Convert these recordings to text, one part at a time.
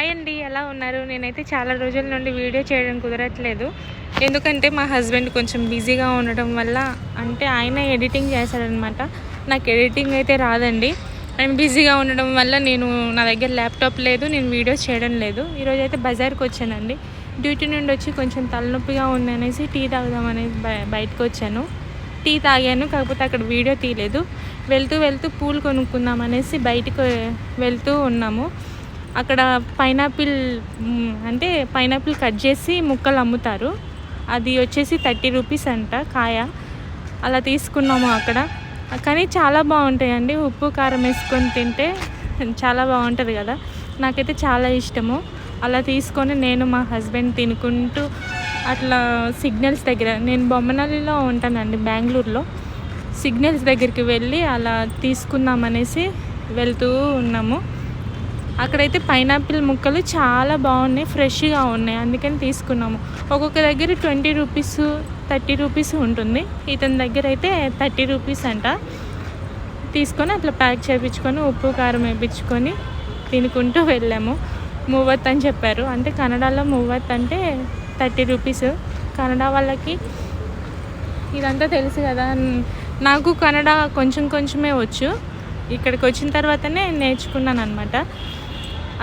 Hi అండి, ఎలా ఉన్నారు? నేనైతే చాలా రోజుల నుండి వీడియో చేయడం కుదరట్లేదు. ఎందుకంటే మా హస్బెండ్ కొంచెం బిజీగా ఉండటం వల్ల, అంటే ఆయన ఎడిటింగ్ చేశాడనమాట. నాకు ఎడిటింగ్ అయితే రాదండి. ఆయన బిజీగా ఉండడం వల్ల నా దగ్గర ల్యాప్టాప్ లేదు, నేను వీడియోస్ చేయడం లేదు. ఈరోజు అయితే బజార్కి వచ్చానండి. డ్యూటీ నుండి వచ్చి కొంచెం తలనొప్పిగా ఉందనేసి టీ తాగుదామనేసి బయటకు వచ్చాను. టీ తాగాను, కాకపోతే అక్కడ వీడియో తీయలేదు. వెళ్తూ పూలు కొనుక్కుందాం అనేసి బయటకు వెళ్తూ ఉన్నాము. అక్కడ పైనాపిల్ కట్ చేసి ముక్కలు అమ్ముతారు. అది వచ్చేసి 30 రూపీస్ అంట కాయ. అలా తీసుకున్నాము అక్కడ. కానీ చాలా బాగుంటాయండి, ఉప్పు కారం వేసుకొని తింటే చాలా బాగుంటుంది కదా. నాకైతే చాలా ఇష్టము. అలా తీసుకొని నేను మా హస్బెండ్ తినుకుంటూ అట్లా సిగ్నల్స్ దగ్గర, నేను బొమ్మనల్లిలో ఉంటానండి, బెంగళూరులో. సిగ్నల్స్ దగ్గరికి వెళ్ళి అలా తీసుకుందామనేసి వెళ్తూ ఉన్నాము. అక్కడైతే పైనాపిల్ ముక్కలు చాలా బాగున్నాయి, ఫ్రెష్గా ఉన్నాయి, అందుకని తీసుకున్నాము. ఒక్కొక్క దగ్గర 20 రూపీస్ 30 రూపీస్ ఉంటుంది. ఇతని దగ్గర అయితే 30 రూపీస్ అంట. తీసుకొని అట్లా ప్యాక్ చేయించుకొని ఉప్పు కారం వేయించుకొని తినుకుంటూ వెళ్ళాము. మూవత్ అని చెప్పారు, అంటే కన్నడలో మూవత్ అంటే 30 రూపీస్. కన్నడ వాళ్ళకి ఇదంతా తెలుసు కదా. నాకు కన్నడ కొంచెమే వచ్చు, ఇక్కడికి వచ్చిన తర్వాతనే నేర్చుకున్నాను అనమాట.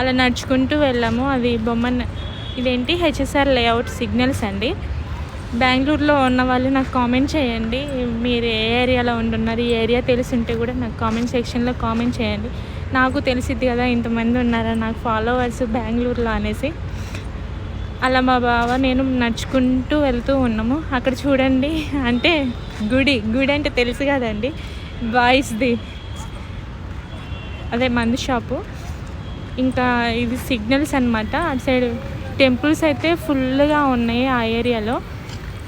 అలా నడుచుకుంటూ వెళ్ళాము. అది ఇదేంటి హెచ్ఎస్ఆర్ లేఅవుట్ సిగ్నల్స్ అండి. బెంగళూరులో ఉన్న వాళ్ళు నాకు కామెంట్ చేయండి, మీరు ఏ ఏరియాలో ఉంటున్నారు, ఈ ఏరియా తెలిసి ఉంటే కూడా నాకు కామెంట్ సెక్షన్లో కామెంట్ చేయండి. నాకు తెలిసిద్ది కదా ఇంతమంది ఉన్నారా నాకు ఫాలోవర్స్ బెంగళూరులో అనేసి. అలా మా బావ నేను నడుచుకుంటూ వెళ్తూ ఉన్నాము. అక్కడ చూడండి, అంటే గుడి అంటే తెలుసు కదండి, బాయ్స్ది, అదే మందు షాపు. ఇంకా ఇది సిగ్నల్స్ అనమాట. అటు సైడ్ టెంపుల్స్ అయితే ఫుల్గా ఉన్నాయి ఆ ఏరియాలో.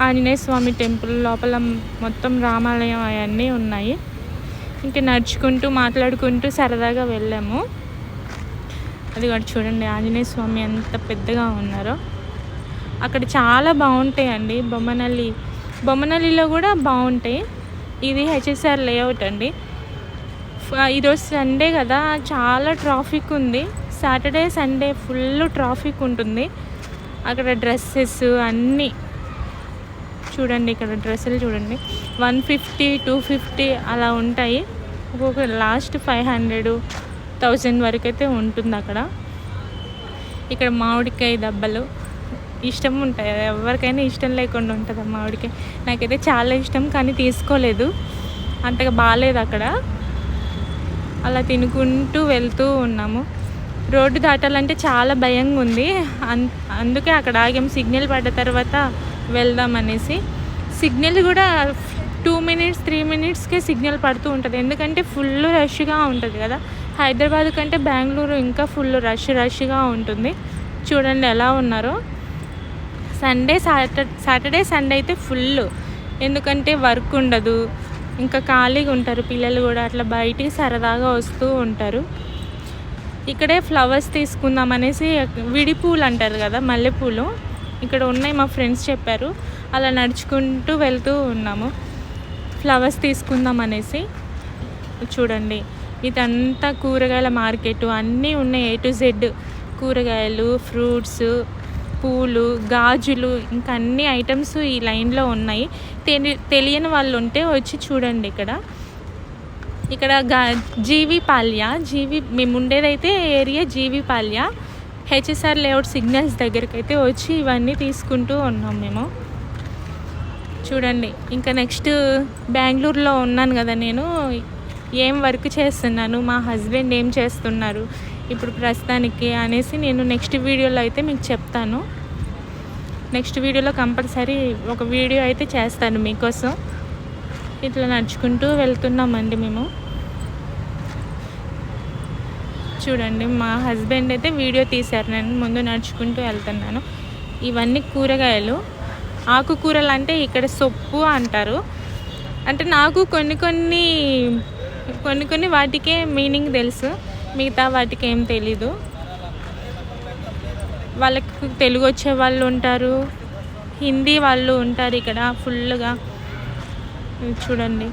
ఆంజనేయ స్వామి టెంపుల్ లోపల మొత్తం రామాలయం అవన్నీ ఉన్నాయి. ఇంకా నడుచుకుంటూ మాట్లాడుకుంటూ సరదాగా వెళ్ళాము. అది కూడా చూడండి, ఆంజనేయ స్వామి ఎంత పెద్దగా ఉన్నారో. అక్కడ చాలా బాగుంటాయండి. బొమ్మనల్లిలో కూడా బాగుంటాయి. ఇది హెచ్ఎస్ఆర్ లేఅవుట్ అండి. ఈరోజు సండే కదా, చాలా ట్రాఫిక్ ఉంది. సాటర్డే సండే ఫుల్ ట్రాఫిక్ ఉంటుంది. అక్కడ డ్రెస్సెస్ అన్నీ చూడండి, ఇక్కడ డ్రెస్సులు చూడండి, 150 250 అలా ఉంటాయి. ఒక్కొక్క లాస్ట్ 500 1000 వరకు అయితే ఉంటుంది అక్కడ. ఇక్కడ మామిడికాయ దెబ్బలు ఇష్టం ఉంటాయి, ఎవరికైనా ఇష్టం లేకుండా ఉంటుంది మామిడికాయ. నాకైతే చాలా ఇష్టం, కానీ తీసుకోలేదు, అంతగా బాగాలేదు అక్కడ. అలా తినుకుంటూ వెళ్తూ ఉన్నాము. రోడ్డు దాటాలంటే చాలా భయంగా ఉంది, అందుకే అక్కడ ఆగాం. సిగ్నల్ పడ్డ తర్వాత వెళ్దాం అనేసి. సిగ్నల్ కూడా 2 minutes 3 minutesకే సిగ్నల్ పడుతూ ఉంటుంది, ఎందుకంటే ఫుల్ రష్గా ఉంటుంది కదా. హైదరాబాద్ కంటే బెంగళూరు ఇంకా ఫుల్ రష్గా ఉంటుంది. చూడండి ఎలా ఉన్నారో. సాటర్డే సండే అయితే ఫుల్, ఎందుకంటే వర్క్ ఉండదు, ఇంకా ఖాళీగా ఉంటారు పిల్లలు కూడా. అట్లా బయటికి సరదాగా వస్తూ ఉంటారు. ఇక్కడే ఫ్లవర్స్ తీసుకుందాం అనేసి, విడి పూలు అంటారు కదా, మల్లెపూలు ఇక్కడ ఉన్నాయి, మా ఫ్రెండ్స్ చెప్పారు. అలా నడుచుకుంటూ వెళ్తూ ఉన్నాము ఫ్లవర్స్ తీసుకుందాం అనేసి. చూడండి, ఇదంతా కూరగాయల మార్కెట్, అన్నీ ఉన్నాయి, A to Z కూరగాయలు, ఫ్రూట్స్, పూలు, గాజులు, ఇంకా అన్ని ఐటమ్స్ ఈ లైన్లో ఉన్నాయి. తెలియని వాళ్ళు ఉంటే వచ్చి చూడండి. ఇక్కడ జీవి పాల్య, మేము ఉండేదైతే ఏరియా జీవి పాల్య. హెచ్ఎస్ఆర్ లేఅవుట్ సిగ్నల్స్ దగ్గరికి అయితే వచ్చి ఇవన్నీ తీసుకుంటూ ఉన్నాం మేము. చూడండి, ఇంకా నెక్స్ట్ బెంగళూరులో ఉన్నాను కదా నేను, ఏం వర్క్ చేస్తున్నాను, మా హస్బెండ్ ఏం చేస్తున్నారు ఇప్పుడు ప్రస్తుతానికి అనేసి నేను నెక్స్ట్ వీడియోలో అయితే మీకు చెప్తాను. నెక్స్ట్ వీడియోలో కంపల్సరీ ఒక వీడియో అయితే చేస్తాను మీకోసం. ఇట్లా నడుచుకుంటూ వెళ్తున్నామండి మేము. చూడండి, మా హస్బెండ్ అయితే వీడియో తీశారు, నేను ముందు నడుచుకుంటూ వెళ్తున్నాను. ఇవన్నీ కూరగాయలు, ఆకుకూరలు అంటే ఇక్కడ సొప్పు అంటారు. అంటే నాకు కొన్ని వాటికే మీనింగ్ తెలుసు, మిగతా వాటికి ఏం తెలీదు. వాళ్ళకి తెలుగు వచ్చే వాళ్ళు ఉంటారు, హిందీ వాళ్ళు ఉంటారు ఇక్కడ ఫుల్గా. చూడండి,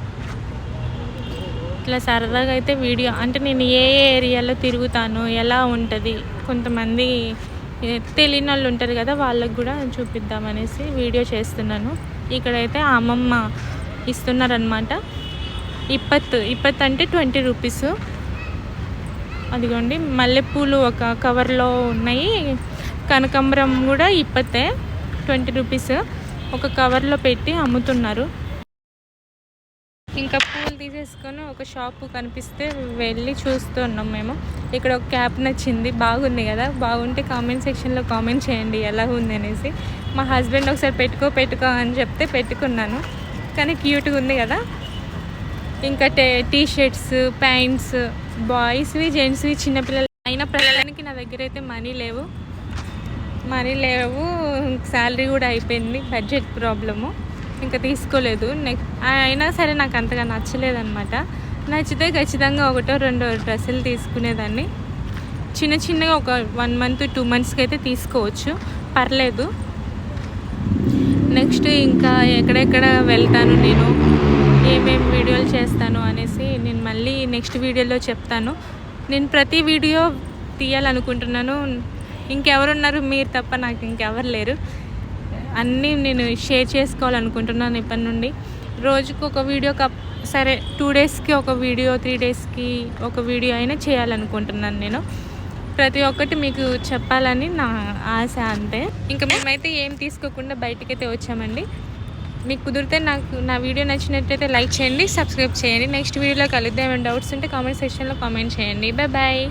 ఇట్లా సరదాగా అయితే వీడియో అంటే నేను ఏ ఏ ఏరియాలో తిరుగుతాను, ఎలా ఉంటుంది, కొంతమంది తెలియని వాళ్ళు ఉంటారు కదా, వాళ్ళకు కూడా చూపిద్దామనేసి వీడియో చేస్తున్నాను. ఇక్కడైతే అమ్మమ్మ ఇస్తున్నారనమాట. ఇప్పత్ అంటే 20 రూపీస్. అదిగోండి మల్లెపూలు ఒక కవర్లో ఉన్నాయి, కనకాంబరం కూడా ఇప్పతే 20 రూపీస్ ఒక కవర్లో పెట్టి అమ్ముతున్నారు. ఇంకా పూలు తీసేసుకొని ఒక షాపు కనిపిస్తే వెళ్ళి చూస్తున్నాం మేము. ఇక్కడ ఒక క్యాప్ నచ్చింది, బాగుంది కదా, బాగుంటే కామెంట్ సెక్షన్లో కామెంట్ చేయండి ఎలా ఉంది అనేసి. మా హస్బెండ్ ఒకసారి పెట్టుకో అని చెప్తే పెట్టుకున్నాను, కానీ క్యూట్గా ఉంది కదా. ఇంకా టీ షర్ట్స్, ప్యాంట్స్, బాయ్స్వి, జెంట్స్వి, చిన్నపిల్లలు అయినా ప్రజలకి నా దగ్గర అయితే మనీ లేవు, శాలరీ కూడా అయిపోయింది, బడ్జెట్ ప్రాబ్లము, ఇంకా తీసుకోలేదు. అయినా సరే నాకు అంతగా నచ్చలేదన్నమాట. నచ్చితే ఖచ్చితంగా 1-2 డ్రెస్సులు తీసుకునేదాన్ని. చిన్నగా ఒక 1 మంత్ 2 మంత్స్కి అయితే తీసుకోవచ్చు, పర్లేదు. నెక్స్ట్ ఇంకా ఎక్కడెక్కడ వెళ్తాను, నేను ఏమేమి వీడియోలు చేస్తాను అనేసి నేను మళ్ళీ నెక్స్ట్ వీడియోలో చెప్తాను. నేను ప్రతి వీడియో తీయాలనుకుంటున్నాను, ఇంకెవరున్నారు, మీరు తప్ప నాకు ఇంకెవరు లేరు. అన్నీ నేను షేర్ చేసుకోవాలనుకుంటున్నాను ఇప్పటి నుండి. రోజుకు ఒక వీడియో, సరే 2 డేస్కి ఒక వీడియో, 3 డేస్కి ఒక వీడియో అయినా చేయాలనుకుంటున్నాను నేను. ప్రతి ఒక్కటి మీకు చెప్పాలని నా ఆశ అంతే. ఇంకా మేమైతే ఏం తీసుకోకుండా బయటికైతే వచ్చామండి. మీకు కుదిరితే నా వీడియో నచ్చినట్టయితే లైక్ చేయండి, సబ్స్క్రైబ్ చేయండి. నెక్స్ట్ వీడియోలో కలుద్దాం. ఏమైనా డౌట్స్ ఉంటే కామెంట్ సెక్షన్లో కామెంట్ చేయండి. బాయ్.